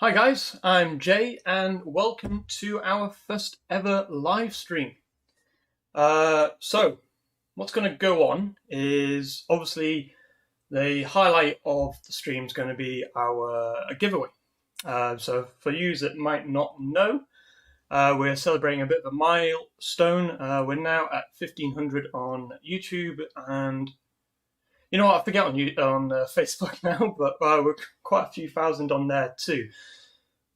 Hi guys, I'm Jay and welcome to our first ever live stream. So what's going to go on is obviously the highlight of the stream is going to be our giveaway. So for you that might not know, we're celebrating a bit of a milestone. We're now at 1500 on YouTube, and you know what, I forget on Facebook now, but we're quite a few thousand on there too.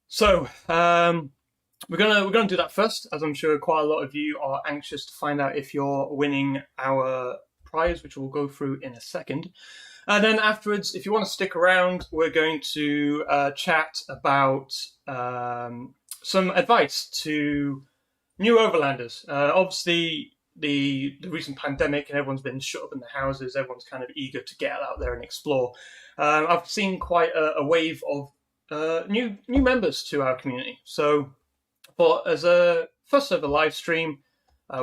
So we're gonna do that first, as I'm sure quite a lot of you are anxious to find out if you're winning our prize, which we'll go through in a second. And then afterwards, if you want to stick around, we're going to chat about some advice to new Overlanders. Obviously, the recent pandemic and everyone's been shut up in their houses. Everyone's kind of eager to get out there and explore. I've seen quite a wave of new members to our community. So, but as a first ever live stream,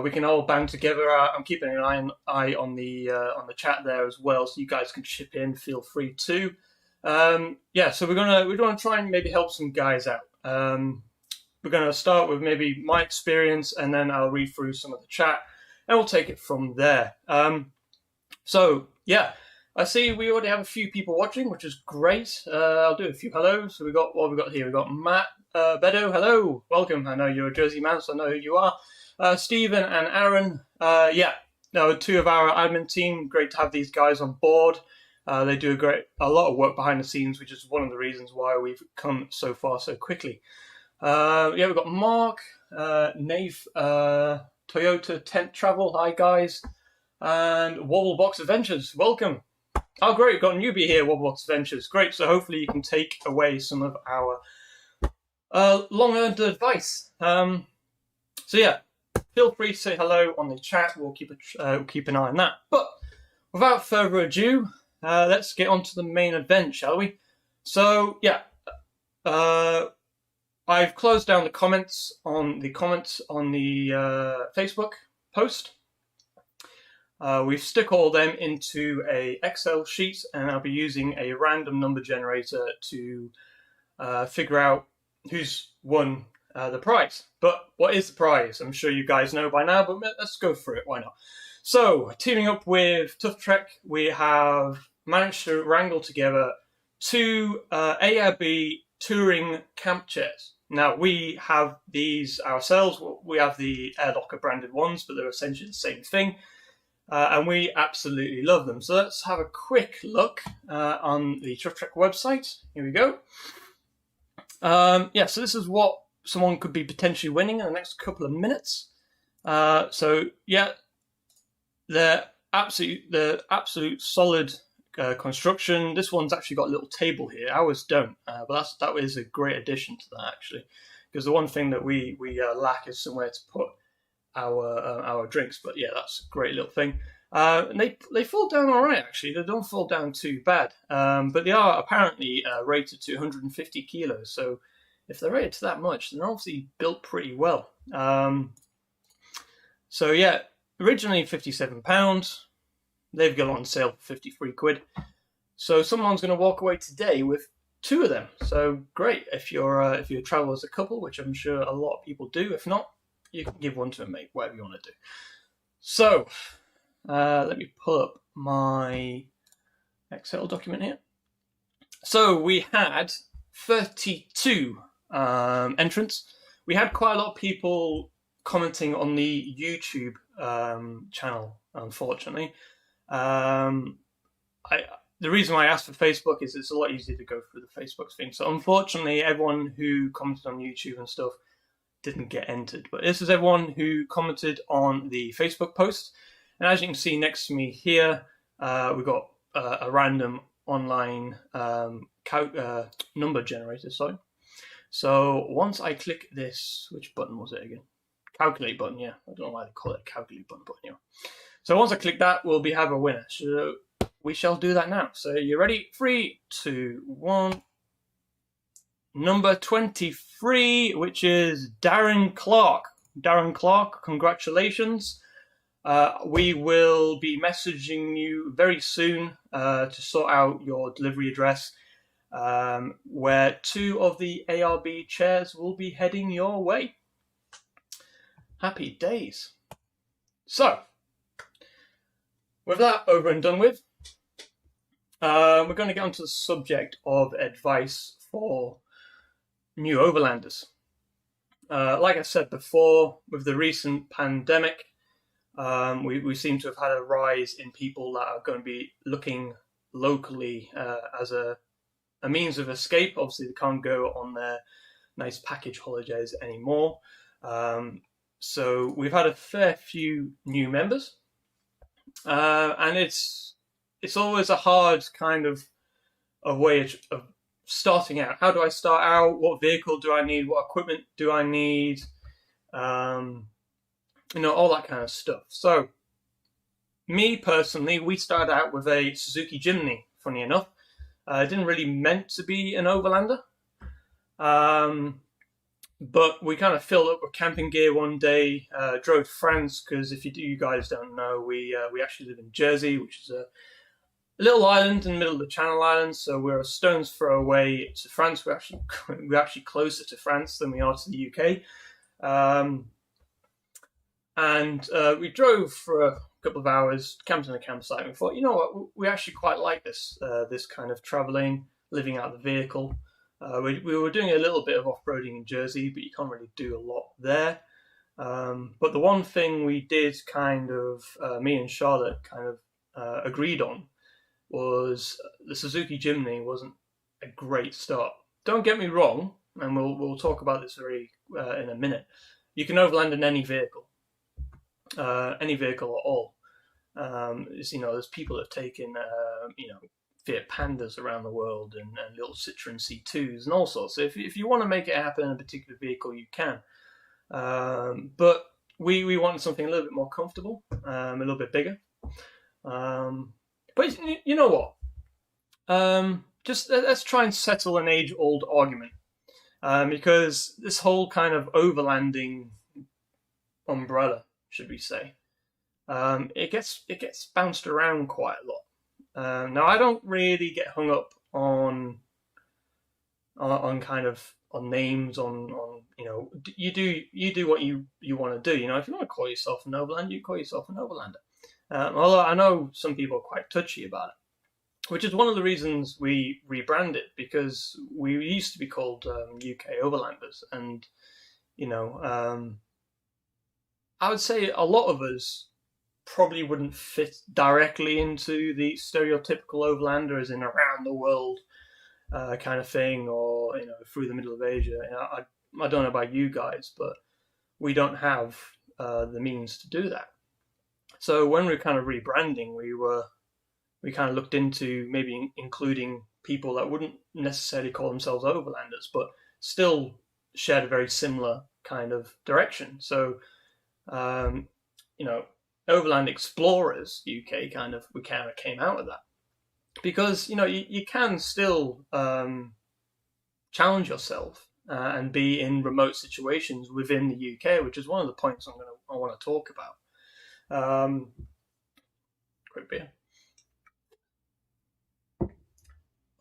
we can all band together. I'm keeping an eye on the chat there as well, so you guys can chip in. Feel free to. So we're gonna try and maybe help some guys out. We're gonna start with maybe my experience, and then I'll read through some of the chat, and we'll take it from there. I see we already have a few people watching, which is great. I'll do a few hellos. So what we got here? We got Matt Bedo. Hello, welcome. I know you're a Jersey man, so I know who you are. Stephen and Aaron. Two of our admin team. Great to have these guys on board. They do a lot of work behind the scenes, which is one of the reasons why we've come so far so quickly. We've got Mark, Nave, Toyota Tent Travel. Hi guys, and Wobblebox Adventures. Welcome. Oh, great, got a newbie here, Wobblebox Adventures. Great, so hopefully you can take away some of our long-earned advice. Feel free to say hello on the chat. We'll keep an eye on that. But without further ado, let's get on to the main event, shall we? So, I've closed down the comments on the Facebook post. We've stuck all them into a Excel sheet, and I'll be using a random number generator to figure out who's won the prize. But what is the prize? I'm sure you guys know by now, but let's go through it. Why not? So, teaming up with Tough Trek, we have managed to wrangle together two ARB touring camp chairs. Now, we have these ourselves. We have the Air Locker branded ones, but they're essentially the same thing. And we absolutely love them. So let's have a quick look on the Tough Trek website. Here we go. So this is what someone could be potentially winning in the next couple of minutes. They're absolute solid construction. This one's actually got a little table here. Ours don't, but that is a great addition to that, actually, because the one thing that we lack is somewhere to put our drinks. But yeah, that's a great little thing. And they fall down all right, actually. They don't fall down too bad, but they are apparently rated to 150 kilos. So if they're rated to that much, they're obviously built pretty well. Originally £57. They've gone on sale for 53 quid. So someone's going to walk away today with two of them. So great if you travel as a couple, which I'm sure a lot of people do. If not, you can give one to a mate, whatever you want to do. So, let me pull up my Excel document here. So, we had 32 entrants. We had quite a lot of people commenting on the YouTube channel, unfortunately. The reason why I asked for Facebook is it's a lot easier to go through the Facebook thing. So, unfortunately, everyone who commented on YouTube and stuff didn't get entered, but this is everyone who commented on the Facebook post. And as you can see next to me here, we've got a random online number generator. So once I click this, which button was it again? Calculate button. Yeah, I don't know why they call it calculate button, but anyway. So once I click that, we'll have a winner. So we shall do that now. So you ready? 3, 2, 1. Number 23, which is Darren Clark. Darren Clark, congratulations. We will be messaging you very soon to sort out your delivery address. where 2 of the ARB chairs will be heading your way. Happy days. So, with that over and done with, we're going to get onto the subject of advice for new Overlanders. Like I said before, with the recent pandemic, we seem to have had a rise in people that are going to be looking locally as a means of escape. Obviously, they can't go on their nice package holidays anymore. So we've had a fair few new members, and it's always a hard kind of a way of starting out. How do I start out? What vehicle do I need? What equipment do I need? All that kind of stuff. So, me personally, we started out with a Suzuki Jimny, funny enough. It didn't really meant to be an Overlander. But we kind of filled up with camping gear one day, drove to France, because if you guys don't know, we actually live in Jersey, which is a little island in the middle of the Channel Islands, so we're a stone's throw away to France. We're actually closer to France than we are to the UK. And we drove for a couple of hours, camped in a campsite, and we thought, you know what, we actually quite like this kind of travelling, living out of the vehicle. We were doing a little bit of off-roading in Jersey, but you can't really do a lot there. But the one thing we did me and Charlotte agreed on was the Suzuki Jimny wasn't a great start. Don't get me wrong, and we'll talk about this in a minute. You can overland in any vehicle at all. There's people that have taken Fiat Pandas around the world and little Citroen C2s and all sorts. So if you want to make it happen in a particular vehicle, you can. But we wanted something a little bit more comfortable, a little bit bigger. But you know what? Just let's try and settle an age-old argument, because this whole kind of overlanding umbrella, should we say, it gets bounced around quite a lot. Now, I don't really get hung up on names, you do what you want to do. If you want to call yourself an overlander, you call yourself an overlander. Although I know some people are quite touchy about it, which is one of the reasons we rebranded, because we used to be called UK Overlanders, and I would say a lot of us probably wouldn't fit directly into the stereotypical Overlander, as in around the world kind of thing, or through the middle of Asia. I don't know about you guys, but we don't have the means to do that. So when we were kind of rebranding, we kind of looked into maybe including people that wouldn't necessarily call themselves Overlanders, but still shared a very similar kind of direction. So, Overland Explorers UK we came out of that, because you can still challenge yourself and be in remote situations within the UK, which is one of the points I want to talk about. Quick beer.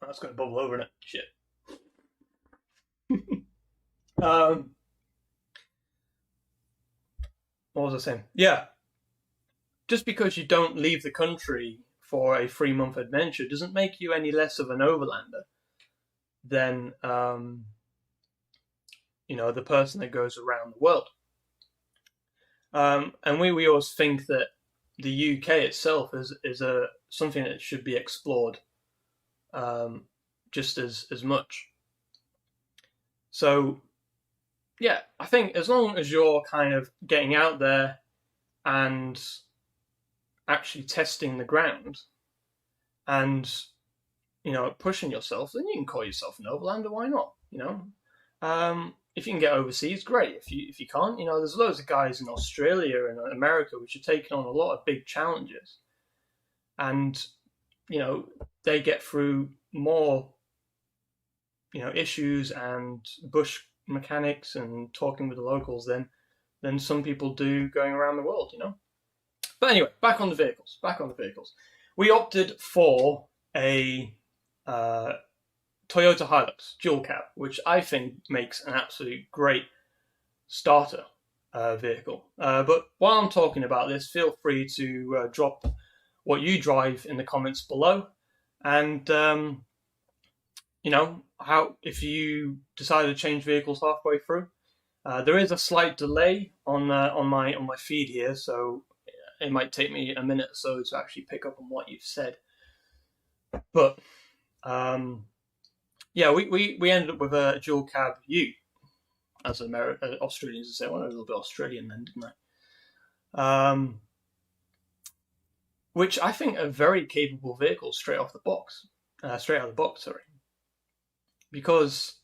That's going to bubble over in it. Shit. What was I saying? Yeah. Just because you don't leave the country for a 3-month adventure doesn't make you any less of an overlander than the person that goes around the world. And we always think that the UK itself is something that should be explored just as much. So, yeah, I think as long as you're kind of getting out there and actually testing the ground and, pushing yourself, then you can call yourself an overlander. Why not? If you can get overseas, great. If you can't, there's loads of guys in Australia and America which are taking on a lot of big challenges, and they get through more issues and bush mechanics and talking with the locals than some people do going around the world. But anyway, back on the vehicles. We opted for a Toyota Hilux dual cab, which I think makes an absolute great starter vehicle. But while I'm talking about this, feel free to drop what you drive in the comments below, and how if you decide to change vehicles halfway through. There is a slight delay on my feed here, so it might take me a minute or so to actually pick up on what you've said. But yeah, we ended up with a dual cab U, as Australians say. I went a little bit Australian then, didn't I? Which I think are very capable vehicles straight out of the box, sorry. Because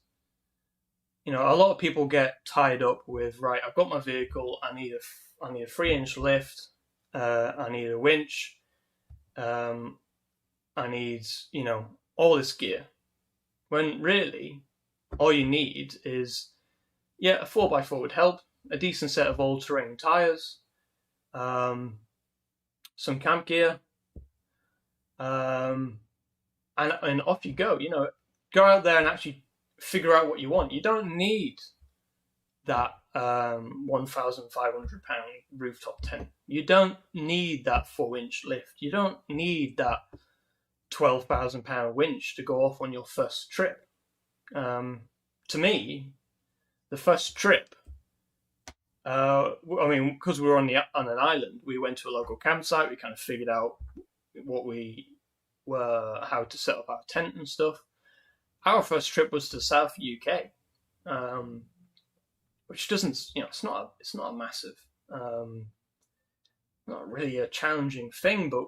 a lot of people get tied up with, right, I've got my vehicle, I need a 3-inch lift, I need a winch, I need all this gear. When really, all you need is a 4x4 would help, a decent set of all-terrain tires, some camp gear, and off you go. Go out there and actually figure out what you want. You don't need that £1,500 rooftop tent. You don't need that 4-inch lift. You don't need that £12,000 winch to go off on your first trip. To me, the first trip, because we were on an island, we went to a local campsite. We kind of figured out how to set up our tent and stuff. Our first trip was to South UK, which doesn't, it's not a massive, not really a challenging thing, but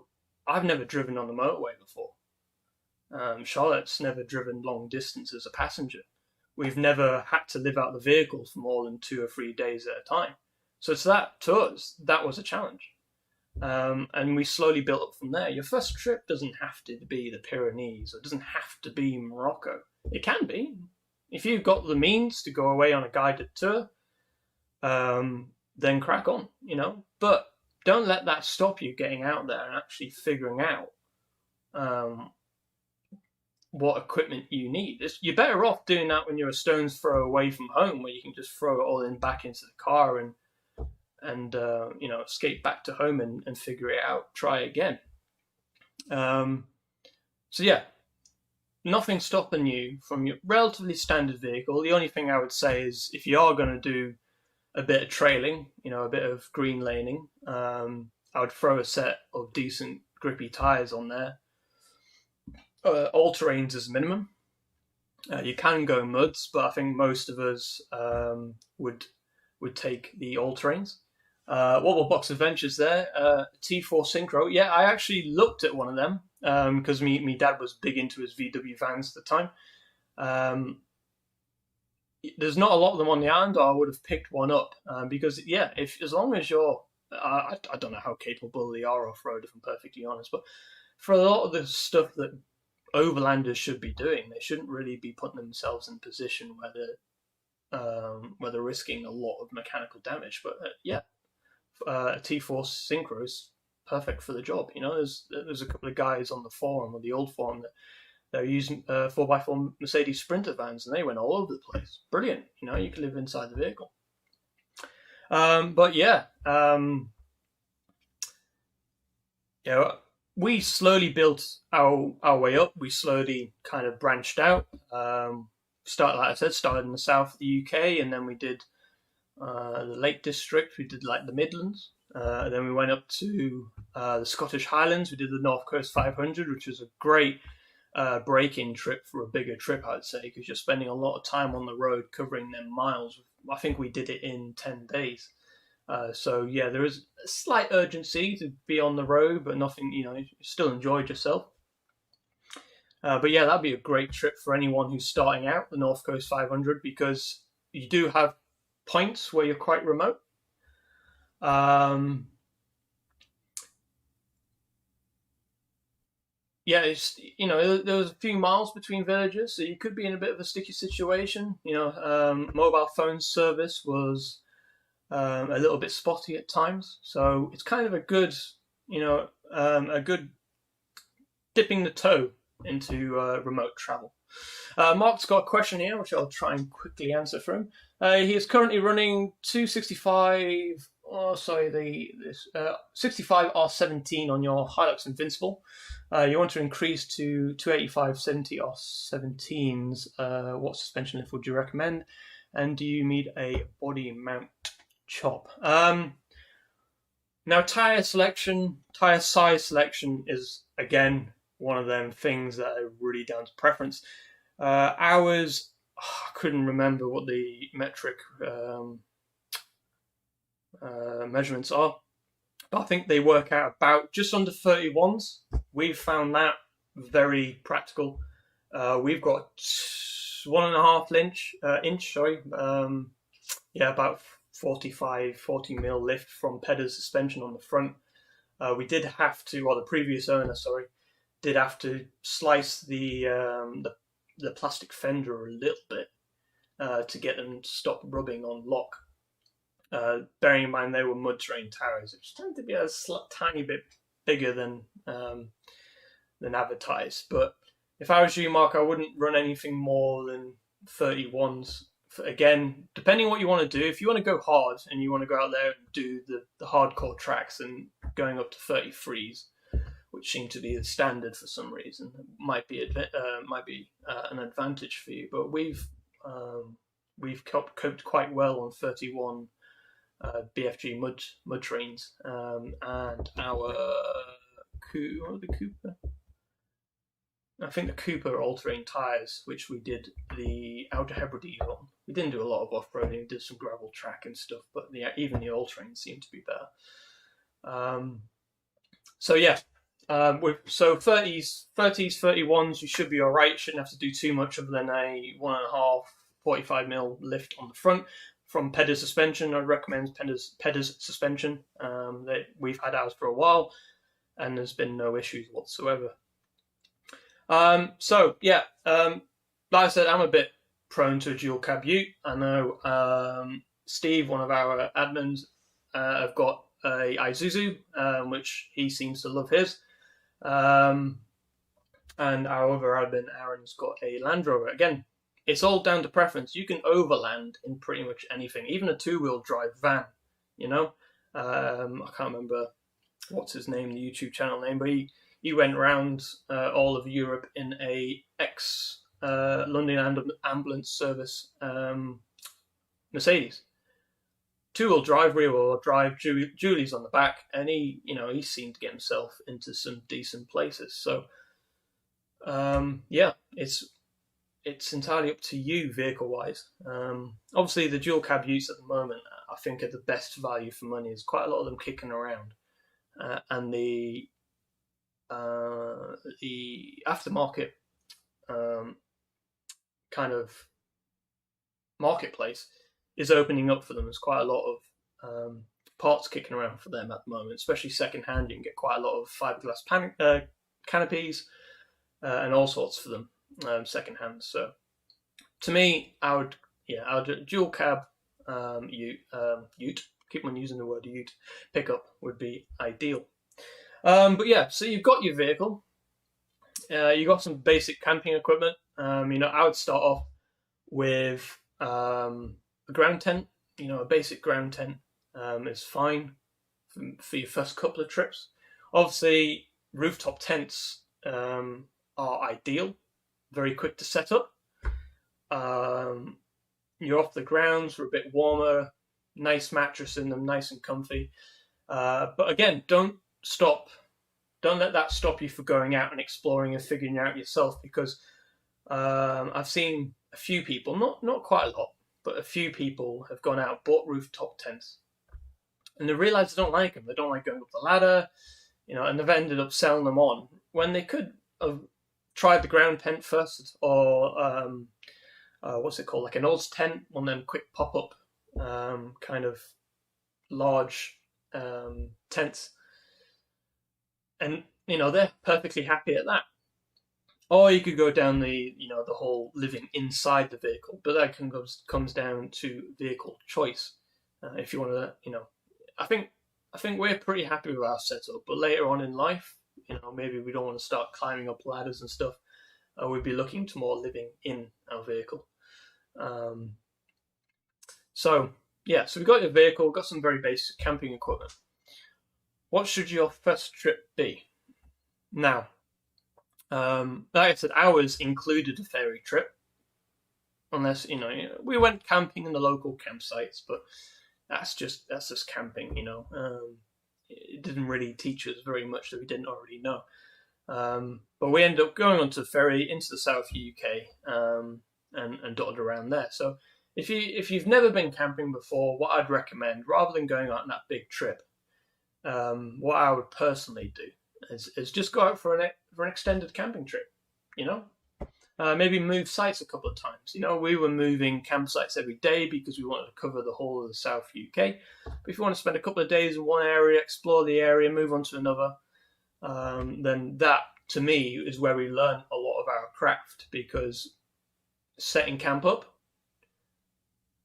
I've never driven on the motorway before. Charlotte's never driven long distance as a passenger. We've never had to live out the vehicle for more than 2 or 3 days at a time. So to us, that was a challenge. And we slowly built up from there. Your first trip doesn't have to be the Pyrenees, or it doesn't have to be Morocco. It can be. If you've got the means to go away on a guided tour, then crack on, But don't let that stop you getting out there and actually figuring out what equipment you need. You're better off doing that when you're a stone's throw away from home, where you can just throw it all back into the car and escape back to home and figure it out, try again. So yeah, nothing stopping you from your relatively standard vehicle. The only thing I would say is, if you are going to do a bit of trailing, a bit of green laning, I would throw a set of decent grippy tyres on there. All-terrains as minimum. You can go muds, but I think most of us would take the all-terrains. Wobble Box Adventures there, T4 Synchro. Yeah, I actually looked at one of them because me dad was big into his VW vans at the time. There's not a lot of them on the island, or I would have picked one up because as long as you're, I don't know how capable they are off-road, if I'm perfectly honest, but for a lot of the stuff that Overlanders should be doing, they shouldn't really be putting themselves in a position where they're risking a lot of mechanical damage. But a T4 Synchro is perfect for the job. There's a couple of guys on the forum, or the old forum, that they're using 4x4 Mercedes Sprinter vans, and they went all over the place. Brilliant. You can live inside the vehicle. We slowly built our way up. We slowly kind of branched out. Started in the south of the UK, and then we did the Lake District. We did the Midlands. Then we went up to the Scottish Highlands. We did the North Coast 500, which was a great break-in trip for a bigger trip, I'd say, because you're spending a lot of time on the road covering them miles. I think we did it in 10 days. There is a slight urgency to be on the road, but nothing, you still enjoyed yourself. That'd be a great trip for anyone who's starting out, the North Coast 500, because you do have points where you're quite remote. There was a few miles between villages, so you could be in a bit of a sticky situation. Mobile phone service was a little bit spotty at times, so it's kind of a good dipping the toe into remote travel. Mark's got a question here, which I'll try and quickly answer for him. He is currently running 265. Oh, sorry, this 65 R17 on your Hilux Invincible. You want to increase to 285 70 R17s. What suspension lift would you recommend? And do you need a body mount chop? Now, tyre size selection is, again, one of them things that are really down to preference. Ours, I couldn't remember what the metric measurements are, but I think they work out about just under 31s. We've found that very practical. We've got 1.5 inch, about 40 mil lift from Pedder's suspension on the front. We did have to, or the previous owner, did have to slice the plastic fender a little bit to get them to stop rubbing on lock. Bearing in mind they were mud terrain tires, which tend to be a tiny bit bigger than advertised. But if I was you, Mark, I wouldn't run anything more than 31s. Again, depending on what you want to do, if you want to go hard and you want to go out there and do the hardcore tracks, and going up to 33s, which seem to be the standard for some reason, might be an advantage for you. But we've coped quite well on 31 BFG mud trains, and our Cooper. I think the Cooper all-terrain tyres, which we did the Outer Hebrides on. We didn't do a lot of off-roading, did some gravel track and stuff, but even the all-terrain seemed to be better. So 30s, 31s, you should be all right. You shouldn't have to do too much other than a 1.5 45 mil lift on the front. From Pedder's suspension, I'd recommend Pedder's suspension. That we've had ours for a while, and there's been no issues whatsoever. Like I said, I'm a bit prone to a dual cab ute. I know Steve, one of our admins, have got a Isuzu, which he seems to love his. And our other admin, Aaron's got a Land Rover. Again, it's all down to preference. You can overland in pretty much anything, even a two-wheel drive van, you know? I can't remember what's his name, the YouTube channel name, but he went around all of Europe in a London Ambulance Service Mercedes. Two-wheel drive, rear-wheel drive, Julie's on the back, and he seemed to get himself into some decent places. So, it's entirely up to you vehicle-wise. Obviously, the dual cab utes at the moment, I think, are the best value for money. There's quite a lot of them kicking around, and the aftermarket kind of marketplace is opening up for them. There's quite a lot of parts kicking around for them at the moment, especially second-hand. You can get quite a lot of fiberglass canopies and all sorts for them second-hand. So to me, I would dual cab ute. Keep on using the word ute. Pickup would be ideal. So you've got your vehicle. You got some basic camping equipment. I would start off with a ground tent. A basic ground tent is fine for your first couple of trips. Obviously, rooftop tents are ideal, very quick to set up. You're off the ground, so a bit warmer, nice mattress in them, nice and comfy. But again, don't let that stop you from going out and exploring and figuring it out yourself, because I've seen a few people, not quite a lot, but a few people have gone out, bought rooftop tents, and they realise they don't like them. They don't like going up the ladder, and they've ended up selling them on when they could have tried the ground tent first, or what's it called, like an Oz tent, one of them quick pop-up kind of large tents. And, they're perfectly happy at that. Or you could go down the whole living inside the vehicle, but that comes down to vehicle choice. If you want to, I think we're pretty happy with our setup, but later on in life, maybe we don't want to start climbing up ladders and stuff. we'd be looking to more living in our vehicle. So yeah, so we've got your vehicle, got some very basic camping equipment. What should your first trip be? Now, like I said, ours included a ferry trip. Unless, we went camping in the local campsites, but that's just camping, It didn't really teach us very much that we didn't already know. But we ended up going onto the ferry into the South UK and dotted around there. So if you've never been camping before, what I'd recommend, rather than going on that big trip, what I would personally do is just go out for an extended camping trip. Maybe move sites a couple of times. We were moving campsites every day because we wanted to cover the whole of the South UK. But if you want to spend a couple of days in one area, explore the area, move on to another, then that, to me, is where we learn a lot of our craft, because setting camp up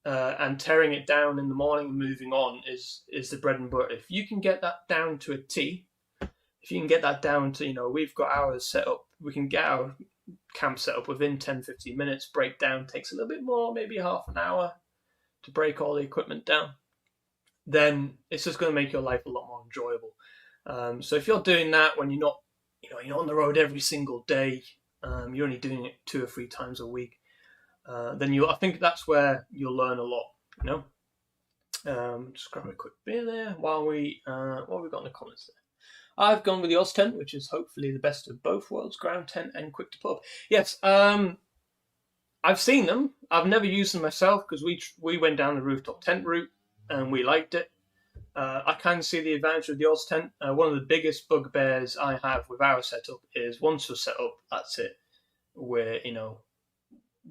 and tearing it down in the morning and moving on is the bread and butter. If you can get that down to a T, if you can get that down to, we've got ours set up, we can get our camp set up within 10-15 minutes. Breakdown takes a little bit more, maybe half an hour to break all the equipment down. Then it's just going to make your life a lot more enjoyable. So if you're doing that when you're not, you're on the road every single day, you're only doing it 2 or 3 times a week, then I think that's where you'll learn a lot. Just grab a quick beer there while we what have we got in the comments there. I've gone with the Oz tent, which is hopefully the best of both worlds, ground tent and quick to pub. Yes, I've seen them. I've never used them myself because we went down the rooftop tent route and we liked it. I can see the advantage of the Oz tent. One of the biggest bugbears I have with our setup is once we're set up, that's it. We're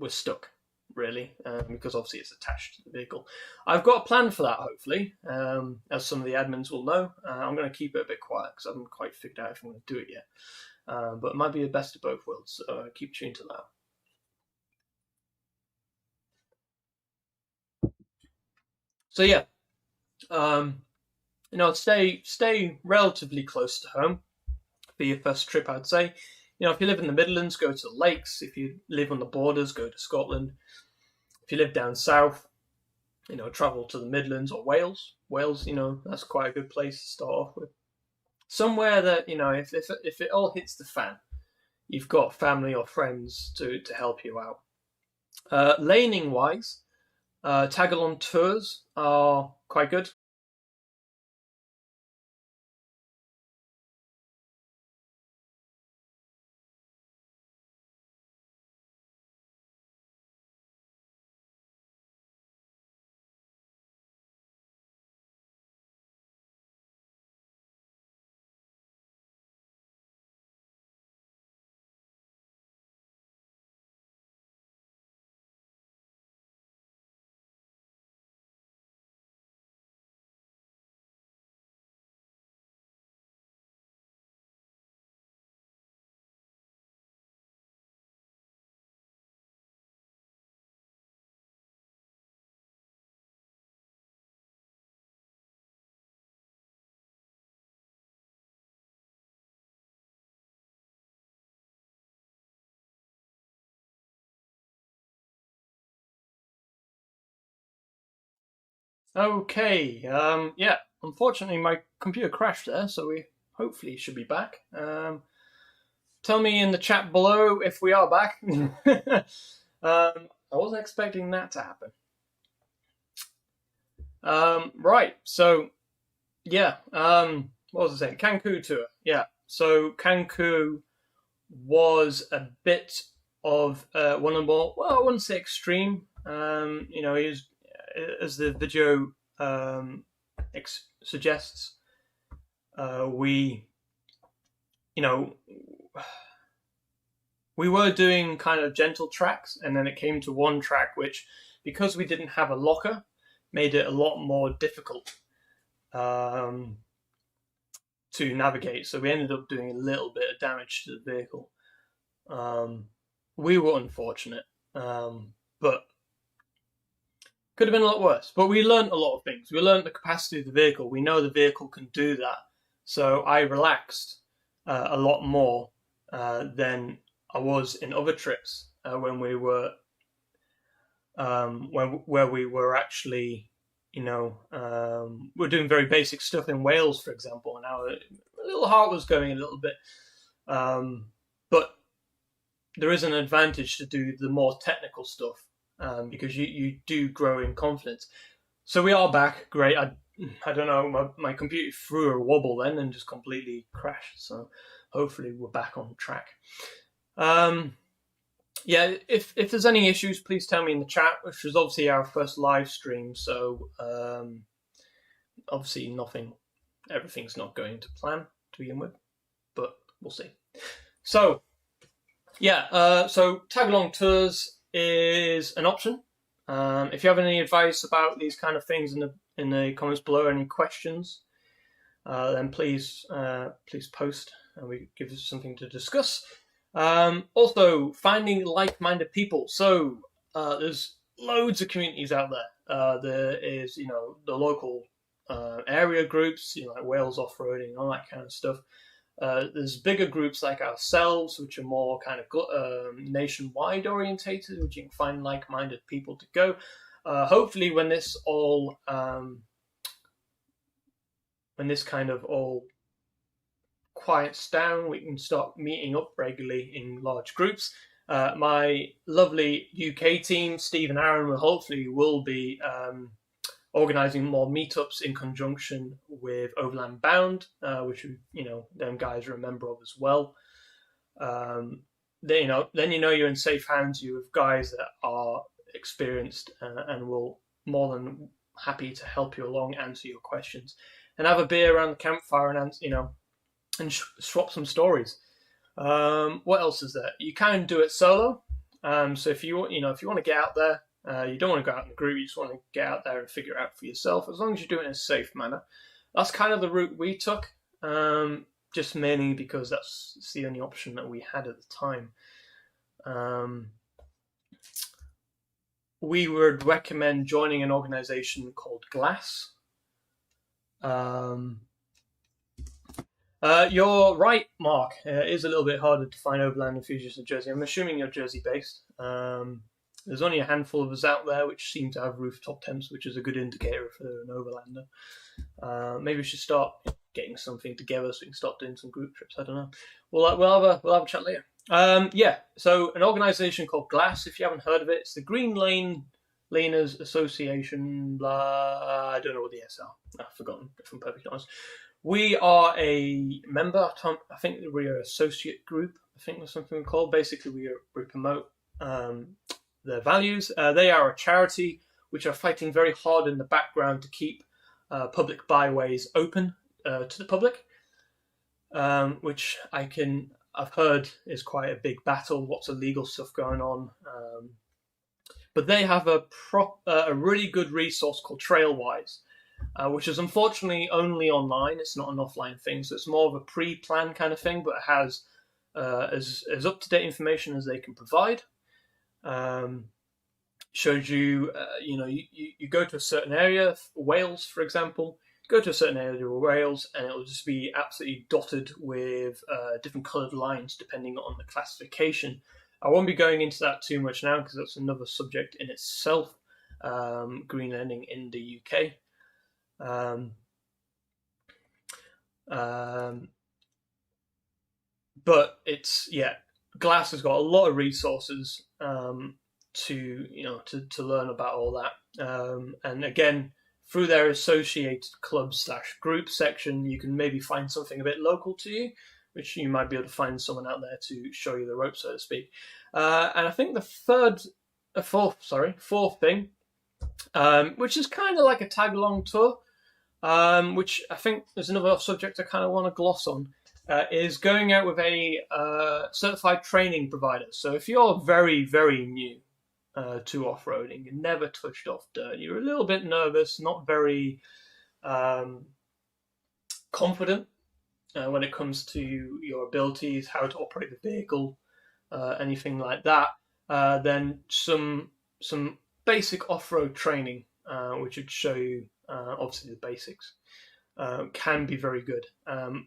stuck, really, because obviously it's attached to the vehicle. I've got a plan for that, hopefully, as some of the admins will know. I'm going to keep it a bit quiet because I haven't quite figured out if I'm going to do it yet. But it might be the best of both worlds, so keep tuned to that. So yeah, stay relatively close to home for your first trip, I'd say. If you live in the Midlands, go to the lakes. If you live on the borders, go to Scotland. If you live down south, travel to the Midlands or Wales. Wales, that's quite a good place to start off with. Somewhere that, if it all hits the fan, you've got family or friends to help you out. Laning-wise, tag-along tours are quite good. Okay, yeah, unfortunately my computer crashed there, so we hopefully should be back. Tell me in the chat below if we are back. I wasn't expecting that to happen. Right, so, yeah, what was I saying? Cancun tour, yeah. So Cancun was a bit of one of the more, well, I wouldn't say extreme. He was, as the video suggests, we were doing kind of gentle tracks, and then it came to one track which, because we didn't have a locker, made it a lot more difficult to navigate. So we ended up doing a little bit of damage to the vehicle. We were unfortunate, but could have been a lot worse. But we learned a lot of things. We learned the capacity of the vehicle. We know the vehicle can do that. So I relaxed a lot more than I was in other trips when we were where we were actually, we're doing very basic stuff in Wales, for example, and our little heart was going a little bit. But there is an advantage to do the more technical stuff because you do grow in confidence. So we are back. Great. I don't know. My computer threw a wobble then and just completely crashed. So hopefully we're back on track. Yeah, if there's any issues, please tell me in the chat, which is obviously our first live stream. So obviously everything's not going to plan to begin with, but we'll see. So yeah, so tag along tours is an option. If you have any advice about these kind of things in the comments below, any questions, then please post and we give us something to discuss. Also, finding like-minded people. So there's loads of communities out there. There is, the local area groups, like Wales Off-Roading, all that kind of stuff. There's bigger groups like ourselves, which are more kind of nationwide orientated, which you can find like-minded people to go. Hopefully, when this kind of all quiets down, we can start meeting up regularly in large groups. My lovely UK team, Steve and Aaron, will be organising more meetups in conjunction with Overland Bound, which them guys are a member of as well. Then you're in safe hands. You have guys that are experienced and will more than happy to help you along, answer your questions, and have a beer around the campfire and swap some stories. What else is there? You can do it solo. So if you want to get out there, you don't want to go out in a group. You just want to get out there and figure it out for yourself, as long as you do it in a safe manner. That's kind of the route we took, just mainly because that's the only option that we had at the time. We would recommend joining an organization called Glass. You're right, Mark. It is a little bit harder to find Overland enthusiasts in Jersey. I'm assuming you're Jersey-based. There's only a handful of us out there which seem to have rooftop tents, which is a good indicator for an Overlander. Maybe we should start getting something together so we can start doing some group trips. I don't know. We'll have a chat later. So an organisation called Glass, if you haven't heard of it, it's the Green Laners Association, blah, I don't know what the S are. I've forgotten, if I'm perfectly honest. We are a member. I think we're an associate group. I think that's something we call. Basically, we promote their values. They are a charity which are fighting very hard in the background to keep public byways open to the public, which I've heard is quite a big battle. Lots of legal stuff going on. But they have a really good resource called Trailwise, which is unfortunately only online. It's not an offline thing, so it's more of a pre-planned kind of thing, but it has as up-to-date information as they can provide. Shows you, you go to a certain area, Wales, for example, go to a certain area of Wales, and it will just be absolutely dotted with different coloured lines depending on the classification. I won't be going into that too much now because that's another subject in itself, Greenlanding in the UK. But Glass has got a lot of resources to learn about all that. And again, through their associated club/group section, you can maybe find something a bit local to you, which you might be able to find someone out there to show you the ropes, so to speak. And I think the fourth thing, which is kind of like a tag-along tour, which I think is another subject I kind of want to gloss on, is going out with a certified training provider. So if you're very, very new to off-roading, you've never touched off dirt, you're a little bit nervous, not very confident when it comes to your abilities, how to operate the vehicle, anything like that, then some basic off-road training, which would show you obviously the basics, can be very good.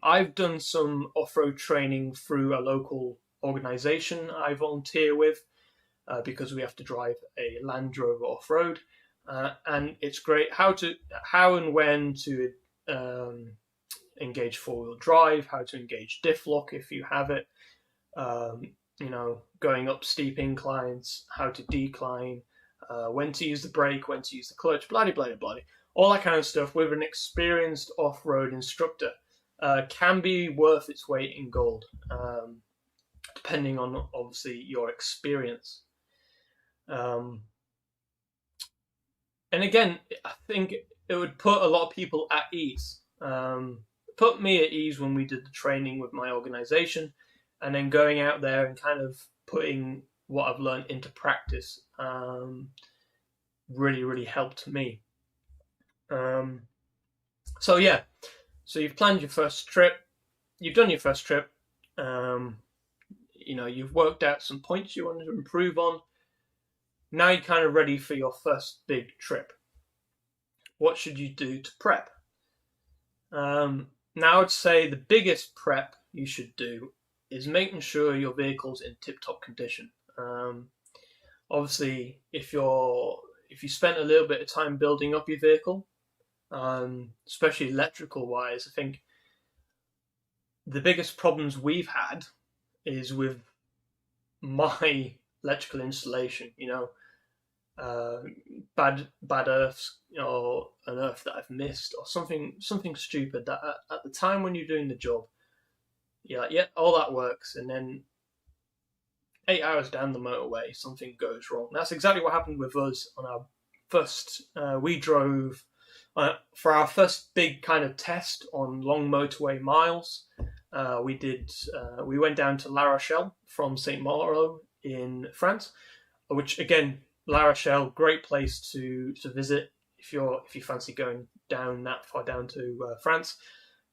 I've done some off-road training through a local organisation I volunteer with because we have to drive a Land Rover off-road. And it's great how and when to engage four-wheel drive, how to engage diff lock if you have it, going up steep inclines, how to decline, when to use the brake, when to use the clutch, blah, blah, blah, blah. All that kind of stuff with an experienced off-road instructor can be worth its weight in gold, depending on, obviously, your experience. And again, I think it would put a lot of people at ease. Put me at ease when we did the training with my organisation, and then going out there and kind of putting what I've learned into practice really, really helped me. So you've planned your first trip, you've done your first trip, you've worked out some points you want to improve on. Now you're kind of ready for your first big trip. What should you do to prep? Now I would say the biggest prep you should do is making sure your vehicle's in tip-top condition. Obviously, if you spent a little bit of time building up your vehicle, especially electrical-wise, I think the biggest problems we've had is with my electrical installation. Bad earths, or an earth that I've missed, or something stupid that at the time when you're doing the job, you're like, yeah, all that works, and then 8 hours down the motorway, something goes wrong. That's exactly what happened with us on our first. We drove for our first big kind of test on long motorway miles. We went down to La Rochelle from Saint Malo in France, which again, La Rochelle, great place to visit if you fancy going down that far down to France.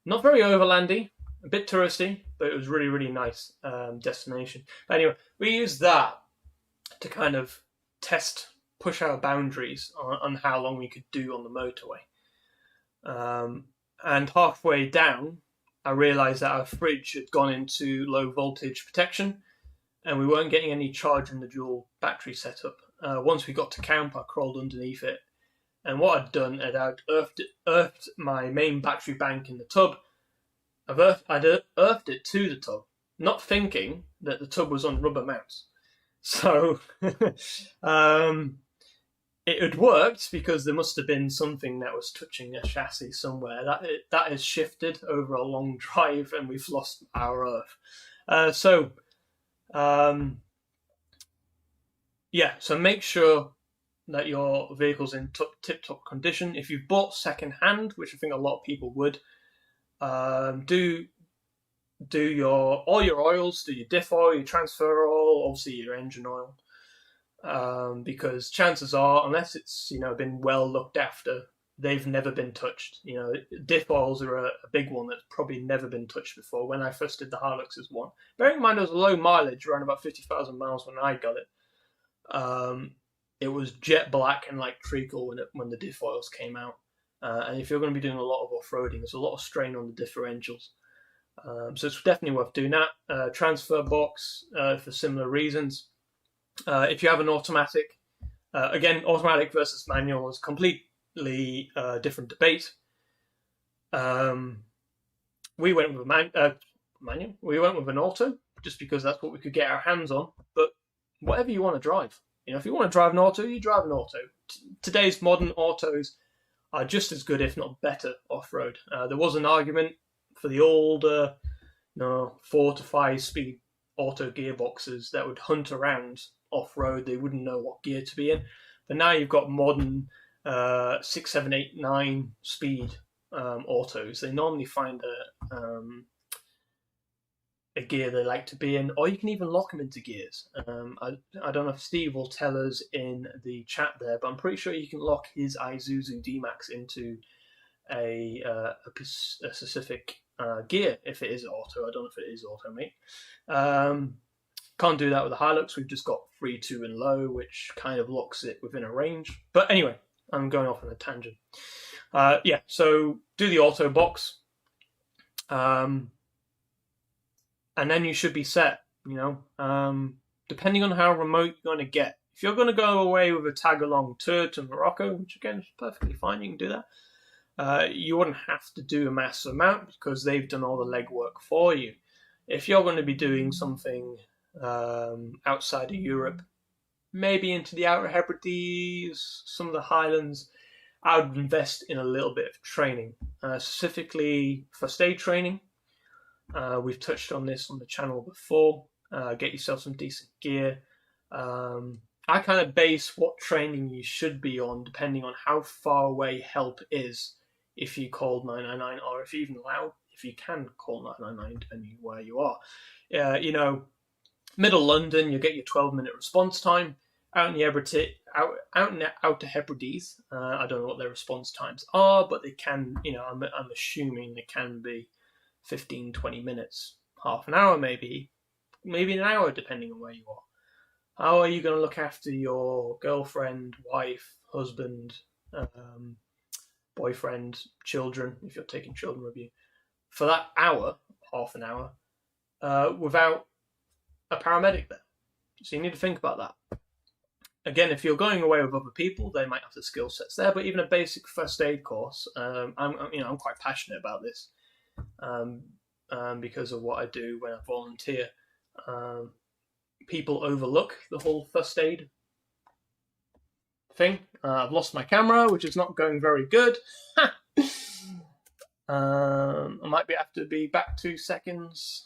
Not very overlandy, a bit touristy, but it was really, really nice destination. But anyway, we used that to kind of push our boundaries on how long we could do on the motorway. And halfway down, I realised that our fridge had gone into low voltage protection, and we weren't getting any charge in the dual battery setup. Once we got to camp, I crawled underneath it, and what I'd done is I'd earthed my main battery bank in the tub. I'd earthed it to the tub, not thinking that the tub was on rubber mounts. So it had worked because there must have been something that was touching the chassis somewhere. That has shifted over a long drive, and we've lost our earth. So make sure that your vehicle's in tip-top condition. If you've bought second-hand, which I think a lot of people would, do all your oils, do your diff oil, your transfer oil, obviously your engine oil, because chances are, unless it's been well looked after, they've never been touched. Diff oils are a big one that's probably never been touched before. When I first did the Hilux's one, bearing in mind it was a low mileage, around about 50,000 miles when I got it. It was jet black and like treacle when the diff oils came out. And if you're going to be doing a lot of off-roading, there's a lot of strain on the differentials. So it's definitely worth doing that. Transfer box for similar reasons. If you have an automatic, again, automatic versus manual is completely different debate. We went with a manual. We went with an auto just because that's what we could get our hands on. But whatever you want to drive, if you want to drive an auto, you drive an auto. Today's modern autos are just as good, if not better, off-road. There was an argument for the older, 4 to 5 speed auto gearboxes that would hunt around off-road. They wouldn't know what gear to be in. But now you've got modern 6, 7, 8, 9 speed autos. They normally find a gear they like to be in, or you can even lock them into gears. I don't know if Steve will tell us in the chat there, but I'm pretty sure you can lock his Isuzu D-Max into a specific gear if it is auto. I don't know if it is auto, mate. Can't do that with the Hilux. We've just got 3, 2, and low, which kind of locks it within a range. But anyway, I'm going off on a tangent. So do the auto box. And then you should be set. You know, depending on how remote you're going to get. If you're going to go away with a tag-along tour to Morocco, which again is perfectly fine, you can do that. You wouldn't have to do a massive amount because they've done all the legwork for you. If you're going to be doing something outside of Europe, maybe into the Outer Hebrides, some of the Highlands, I would invest in a little bit of training, specifically first aid training. We've touched on this on the channel before. Get yourself some decent gear. I kind of base what training you should be on depending on how far away help is if you called 999, or if you even allowed, if you can call 999 depending on where you are. You know, middle London, you get your 12-minute response time. Out in the Outer Hebrides, I don't know what their response times are, but they can, you know, I'm assuming they can be 15, 20 minutes, half an hour maybe an hour depending on where you are. How are you going to look after your girlfriend, wife, husband, boyfriend, children, if you're taking children with you, for that hour, half an hour, without a paramedic there? So you need to think about that. Again, if you're going away with other people, they might have the skill sets there, but even a basic first aid course, I'm quite passionate about this because of what I do when I volunteer. People overlook the whole first aid thing. I've lost my camera, which is not going very good. I might have to be back 2 seconds.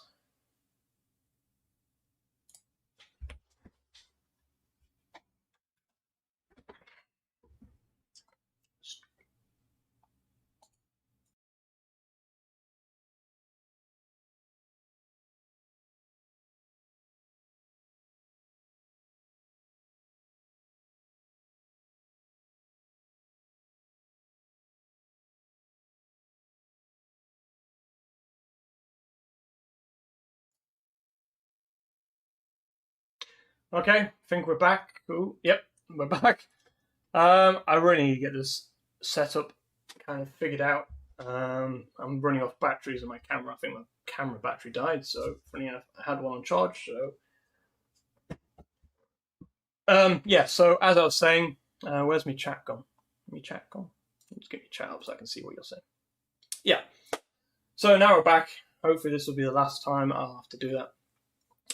Okay, I think we're back. Cool. Yep, we're back. I really need to get this setup kind of figured out. I'm running off batteries in my camera. I think my camera battery died, so funny enough, I had one on charge. So, yeah. So as I was saying, where's my chat gone? Let's get your chat up so I can see what you're saying. Yeah. So now we're back. Hopefully this will be the last time I'll have to do that.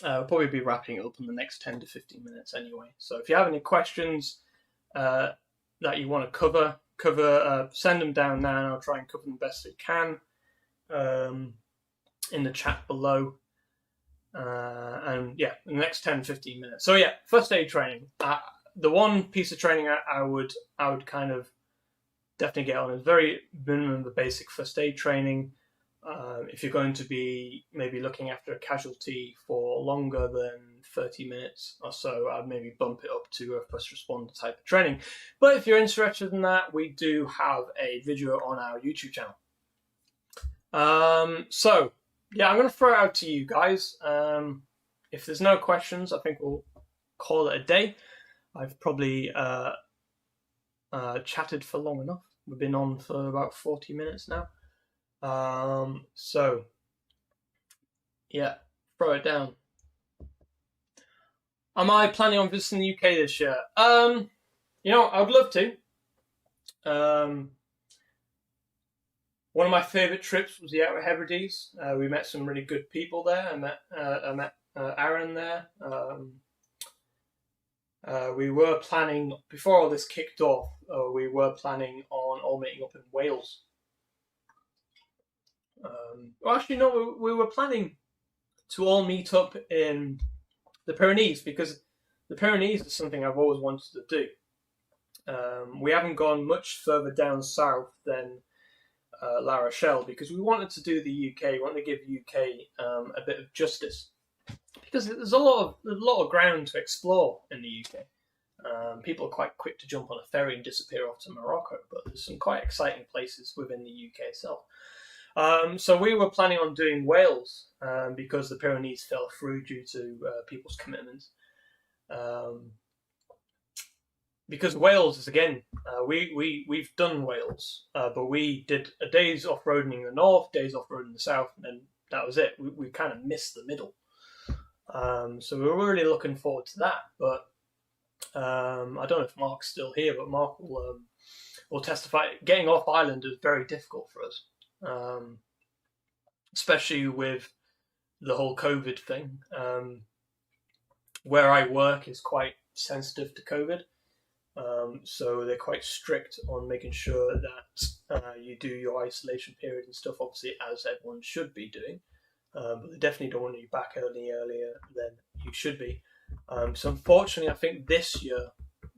We'll probably be wrapping it up in the next 10 to 15 minutes anyway. So if you have any questions that you want to cover, send them down now and I'll try and cover them best I can in the chat below. And yeah, in the next 10, 15 minutes. So yeah, first aid training. The one piece of training I would kind of definitely get on is very minimum the basic first aid training. If you're going to be maybe looking after a casualty for longer than 30 minutes or so, I'd maybe bump it up to a first responder type of training. But if you're interested in that, we do have a video on our YouTube channel. So, yeah, I'm going to throw it out to you guys. If there's no questions, I think we'll call it a day. I've probably chatted for long enough. We've been on for about 40 minutes now. So, yeah, throw it down. Am I planning on visiting the UK this year? You know, I would love to. One of my favourite trips was the Outer Hebrides. We met some really good people there. I met Aaron there. We were planning, before all this kicked off, we were planning on all meeting up in Wales. Well, actually, no, we were planning to all meet up in the Pyrenees because the Pyrenees is something I've always wanted to do. We haven't gone much further down south than La Rochelle because we wanted to do the UK. We wanted to give UK a bit of justice because there's a lot of ground to explore in the UK. People are quite quick to jump on a ferry and disappear off to Morocco, but there's some quite exciting places within the UK itself. So we were planning on doing Wales because the Pyrenees fell through due to people's commitments. Because Wales is, again, we've done Wales, but we did a day's off-roading in the north, days off-roading in the south, and then that was it. We kind of missed the middle. So we're really looking forward to that. But I don't know if Mark's still here, but Mark will testify. Getting off island is very difficult for us, especially with the whole COVID thing. Where I work is quite sensitive to COVID. So they're quite strict on making sure that you do your isolation period and stuff, obviously, as everyone should be doing. But they definitely don't want you back earlier than you should be. So unfortunately, I think this year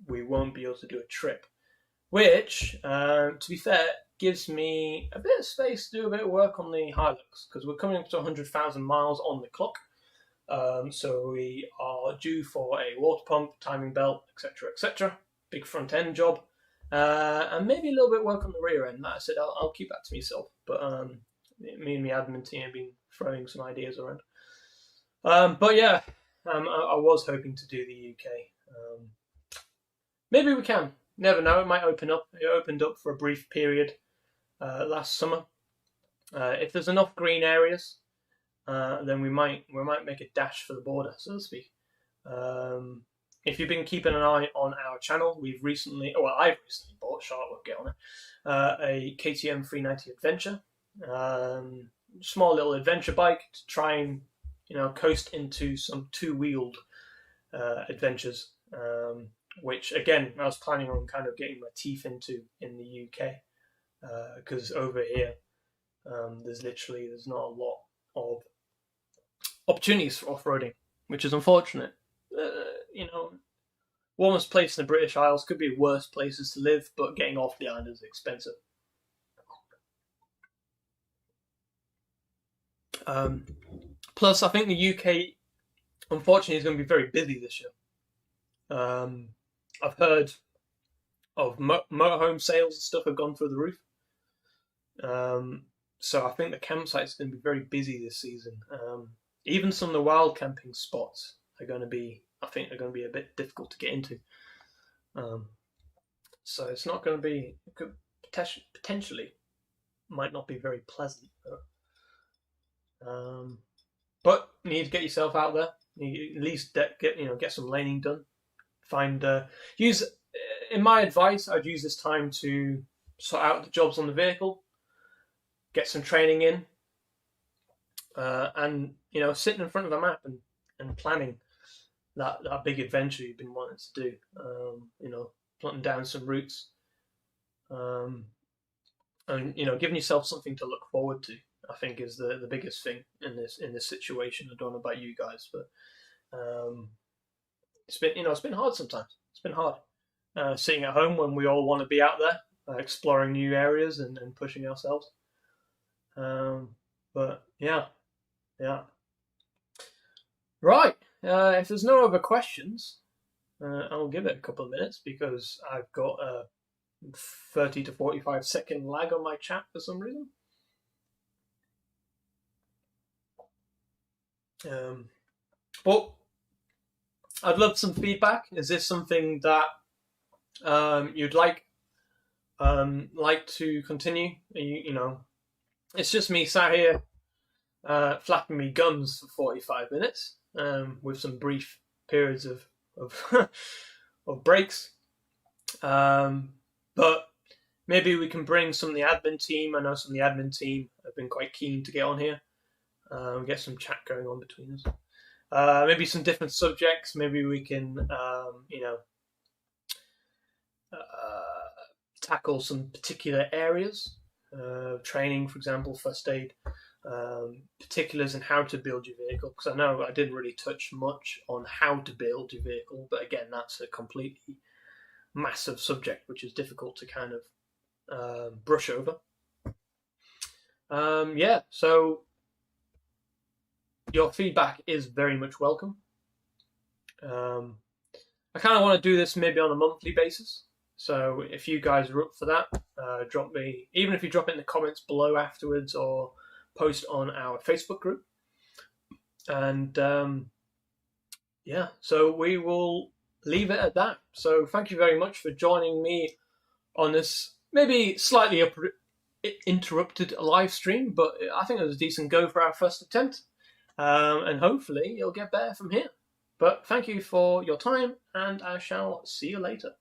we won't be able to do a trip, which, to be fair, gives me a bit of space to do a bit of work on the Hilux, because we're coming up to 100,000 miles on the clock. So we are due for a water pump, timing belt, etc., etc. Big front end job, and maybe a little bit of work on the rear end. Like I said, I'll keep that to myself. But me and my admin team have been throwing some ideas around. But yeah, I was hoping to do the UK. Maybe we can. Never know. It might open up. It opened up for a brief period last summer. If there's enough green areas, then we might make a dash for the border, so to speak. If you've been keeping an eye on our channel, I've recently bought, Charlotte will get on it, a KTM 390 Adventure. Small little adventure bike to try and, coast into some two-wheeled adventures, which, again, I was planning on kind of getting my teeth into in the UK, because over here, there's not a lot of opportunities for off-roading, which is unfortunate. Warmest place in the British Isles, could be worse places to live, but getting off the island is expensive. Plus, I think the UK, unfortunately, is going to be very busy this year. I've heard of motorhome sales and stuff have gone through the roof. So I think the campsites are going to be very busy this season. Even some of the wild camping spots are going to be, I think, a bit difficult to get into. So it's not going to be, it could potentially might not be very pleasant. But you need to get yourself out there. You at least get some laning done. In my advice, I'd use this time to sort out the jobs on the vehicle, get some training in, and sitting in front of a map and planning that big adventure you've been wanting to do. Plotting down some routes, and giving yourself something to look forward to, I think, is the biggest thing in this situation. I don't know about you guys, but it's been hard sometimes. It's been hard sitting at home when we all want to be out there exploring new areas and pushing ourselves. But yeah. Right. If there's no other questions, I'll give it a couple of minutes, because I've got a 30 to 45 second lag on my chat for some reason. But I'd love some feedback. Is this something that you'd like to continue? It's just me sat here flapping me gums for 45 minutes, with some brief periods of of breaks. But maybe we can bring some of the admin team. I know some of the admin team have been quite keen to get on here. Get some chat going on between us. Maybe some different subjects. Maybe we can, tackle some particular areas. Training, for example, first aid, particulars in how to build your vehicle. Because I know I didn't really touch much on how to build your vehicle, but again, that's a completely massive subject, which is difficult to kind of brush over. So your feedback is very much welcome. I kind of want to do this maybe on a monthly basis. So if you guys are up for that, drop me, even if you drop it in the comments below afterwards, or post on our Facebook group. And so we will leave it at that. So thank you very much for joining me on this maybe slightly interrupted live stream, but I think it was a decent go for our first attempt. and hopefully you'll get better from here. But thank you for your time, and I shall see you later.